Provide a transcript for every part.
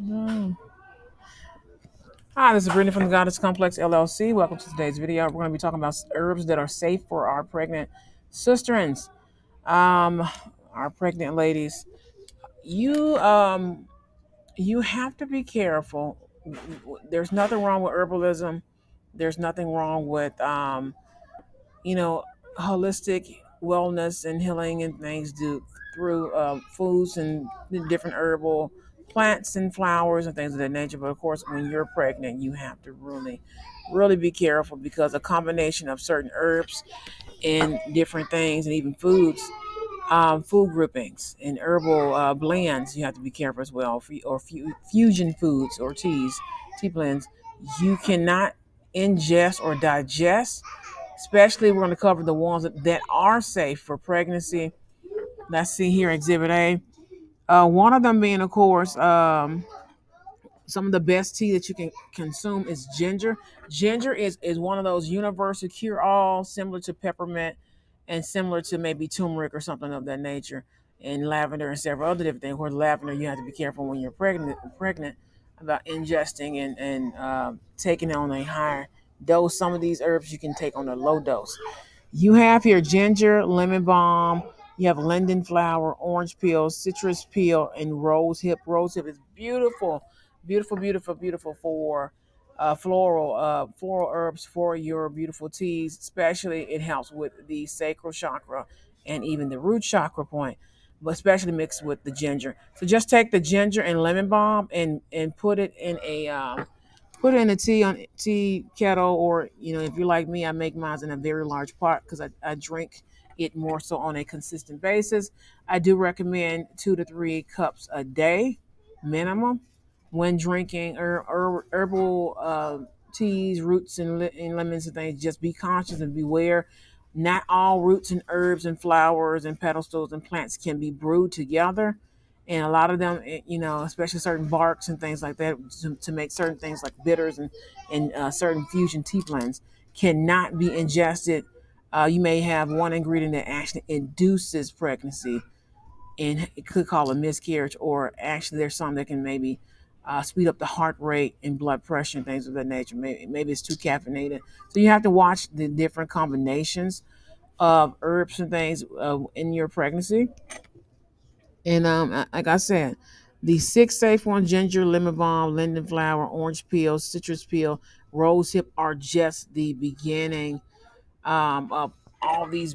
No. Hi, this is Brittany from the Goddess Complex LLC. Welcome to today's video. We're going to be talking about herbs that are safe for our pregnant sisterins. Um, our pregnant ladies. You you have to be careful. There's nothing wrong with herbalism. There's nothing wrong with you know, holistic wellness and healing and things do through foods and the different herbal plants and flowers and things of that nature. But of course, when you're pregnant, you have to really be careful because a combination of certain herbs and different things and even foods, food groupings and herbal blends, you have to be careful as well. Fusion foods or tea blends, you cannot ingest or digest. Especially, we're going to cover the ones that are safe for pregnancy. Let's see here, Exhibit A. One of them being, of course, some of the best tea that you can consume is ginger. Ginger is one of those universal cure-all, similar to peppermint and similar to maybe turmeric or something of that nature, and lavender and several other different things. Where lavender, you have to be careful when you're pregnant about ingesting and taking it on a higher dose. Some of these herbs you can take on a low dose. You have here ginger, lemon balm. You have linden flower, orange peel, citrus peel, and rose hip. Rose hip is beautiful, beautiful, beautiful, beautiful for floral herbs for your beautiful teas. Especially, it helps with the sacral chakra and even the root chakra point, but especially mixed with the ginger. So just take the ginger and lemon balm and put it in a tea kettle, or if you're like me, I make mine in a very large pot because I drink it more so on a consistent basis. I do recommend 2 to 3 cups a day minimum when drinking herbal teas, roots, and lemons and things. Just be conscious and beware. Not all roots and herbs and flowers and pedestals and plants can be brewed together, and a lot of them, especially certain barks and things like that, to make certain things like bitters and certain fusion tea blends, cannot be ingested. You may have one ingredient that actually induces pregnancy, and it could cause a miscarriage, or actually there's some that can maybe speed up the heart rate and blood pressure and things of that nature. Maybe it's too caffeinated, so you have to watch the different combinations of herbs and things in your pregnancy. And like I said, the six safe ones: ginger, lemon balm, linden flower, orange peel, citrus peel, rose hip, are just the beginning of all these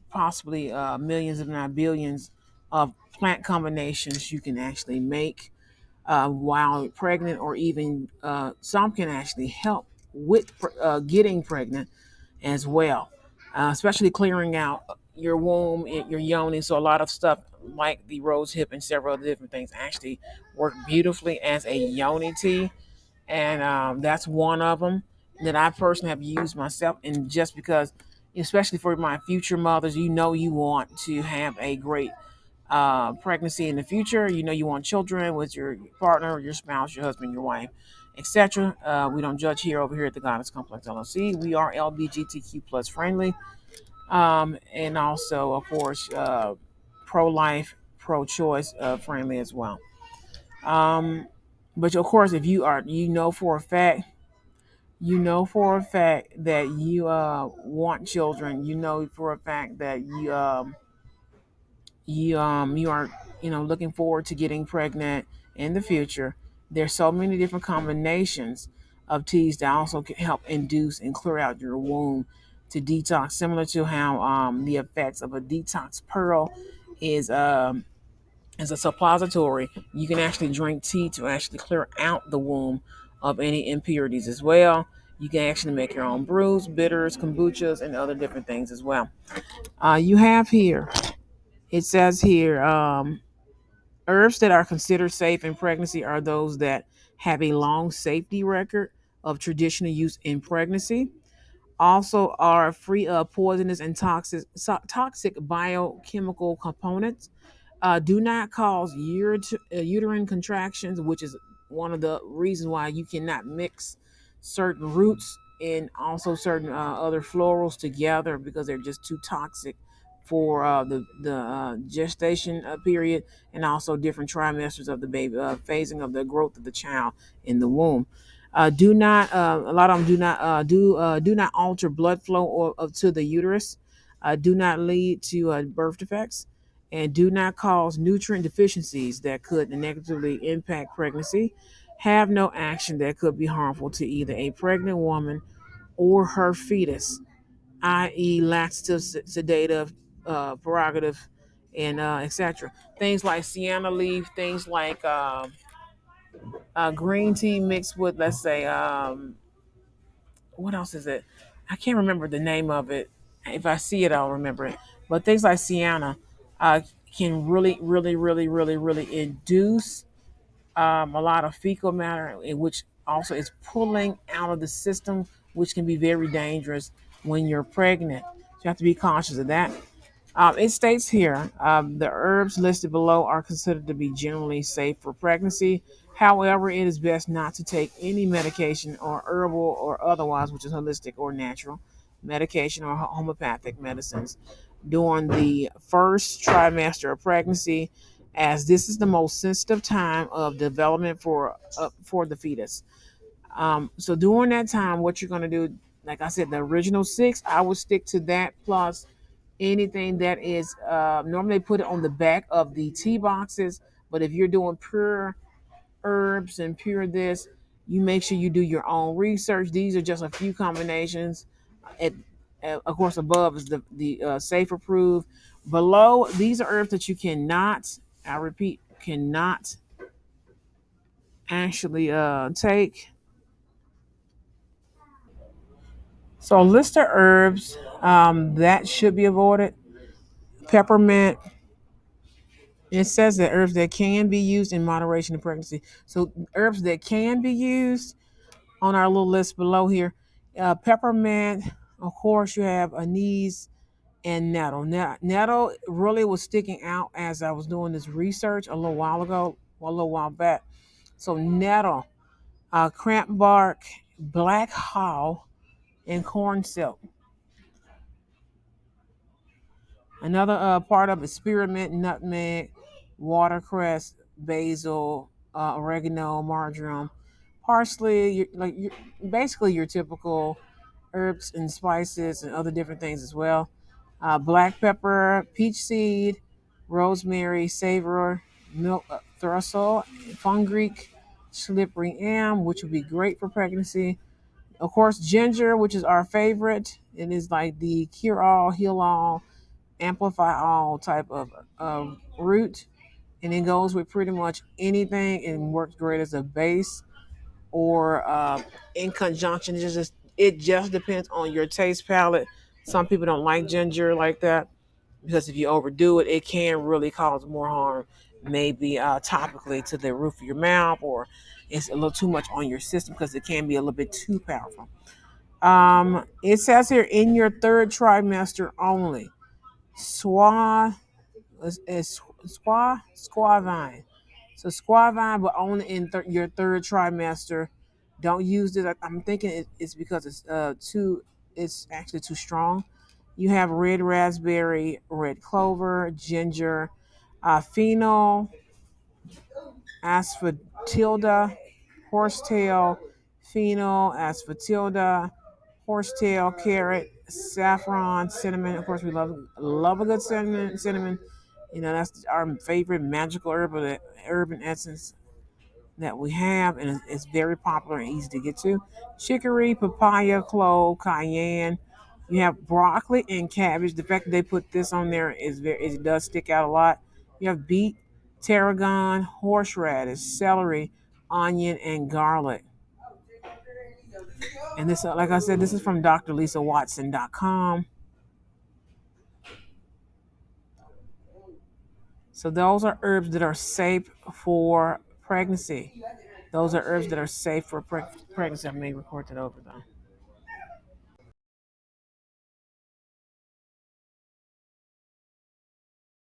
possibly millions, if not billions, of plant combinations you can actually make while pregnant, or even some can actually help with getting pregnant as well, especially clearing out your womb, your yoni. So a lot of stuff like the rose hip and several other different things actually work beautifully as a yoni tea, and that's one of them that I personally have used myself. And just because, especially for my future mothers, you want to have a great pregnancy in the future. You want children with your partner, your spouse, your husband, your wife, etc. We don't judge here over here at the Goddess Complex LLC. We are LBGTQ plus friendly, and also, of course, pro-life, pro-choice friendly as well. Um, but of course, if you are, for a fact that you want children. You know for a fact that you are looking forward to getting pregnant in the future. There's so many different combinations of teas that also can help induce and clear out your womb to detox, similar to how the effects of a detox pearl is as a suppository. You can actually drink tea to actually clear out the womb of any impurities as well. You can actually make your own brews, bitters, kombuchas, and other different things as well. You have here, it says here, herbs that are considered safe in pregnancy are those that have a long safety record of traditional use in pregnancy. Also, are free of poisonous and toxic biochemical components, do not cause uterine contractions, which is one of the reasons why you cannot mix certain roots and also certain other florals together, because they're just too toxic for the gestation period, and also different trimesters of the baby, phasing of the growth of the child in the womb. Do not A lot of them do not alter blood flow or to the uterus. Do not lead to birth defects, and do not cause nutrient deficiencies that could negatively impact pregnancy. Have no action that could be harmful to either a pregnant woman or her fetus, i.e., laxative, sedative, prerogative, and etc. Things like sienna leaf, things like green tea mixed with, let's say, what else is it? I can't remember the name of it. If I see it, I'll remember it. But things like sienna uh, can really, really, really, really, really induce a lot of fecal matter, which also is pulling out of the system, which can be very dangerous when you're pregnant. So you have to be cautious of that. It states here the herbs listed below are considered to be generally safe for pregnancy. However, it is best not to take any medication or herbal or otherwise, which is holistic or natural medication or homeopathic medicines during the first trimester of pregnancy, as this is the most sensitive time of development for the fetus. So during that time, what you're going to do, like I said, the original six, I would stick to that plus anything that is normally put it on the back of the tea boxes. But if you're doing pure herbs and pure this, you make sure you do your own research. These are just a few combinations. At, of course, above is the safe approved. Below, these are herbs that you cannot, I repeat, cannot actually take. So, a list of herbs that should be avoided: peppermint. It says that herbs that can be used in moderation in pregnancy. So, herbs that can be used on our little list below here: peppermint. Of course, you have anise and nettle. Nettle really was sticking out as I was doing this research a little while ago, well, a little while back. So, nettle, cramp bark, black haw, and corn silk. Another part of it: spearmint, nutmeg, watercress, basil, oregano, marjoram, parsley. Basically your typical herbs and spices and other different things as well. Black pepper, peach seed, rosemary, savor, milk, thistle, fungric, slippery elm, which would be great for pregnancy. Of course, ginger, which is our favorite. It is like the cure all, heal all, amplify all type of root, and it goes with pretty much anything and works great as a base or in conjunction. It just depends on your taste palette. Some people don't like ginger like that because if you overdo it, it can really cause more harm. Maybe topically to the roof of your mouth, or it's a little too much on your system because it can be a little bit too powerful. It says here in your third trimester only. Swa is squavine. So squavine, but only in your third trimester. Don't use it. I'm thinking it's because it's too. It's actually too strong. You have red raspberry, red clover, ginger, fennel, asphodilda, horsetail, fennel, asphodilda, horsetail, carrot, saffron, cinnamon. Of course, we love a good cinnamon. Cinnamon, that's our favorite magical herb and essence that we have, and it's very popular and easy to get to. Chicory, papaya, clove, cayenne. You have broccoli and cabbage. The fact that they put this on there it does stick out a lot. You have beet, tarragon, horseradish, celery, onion, and garlic. And this, like I said, this is from drlisawatson.com. So those are herbs that are safe for pregnancy. Those are herbs that are safe for pregnancy. I may record that over though.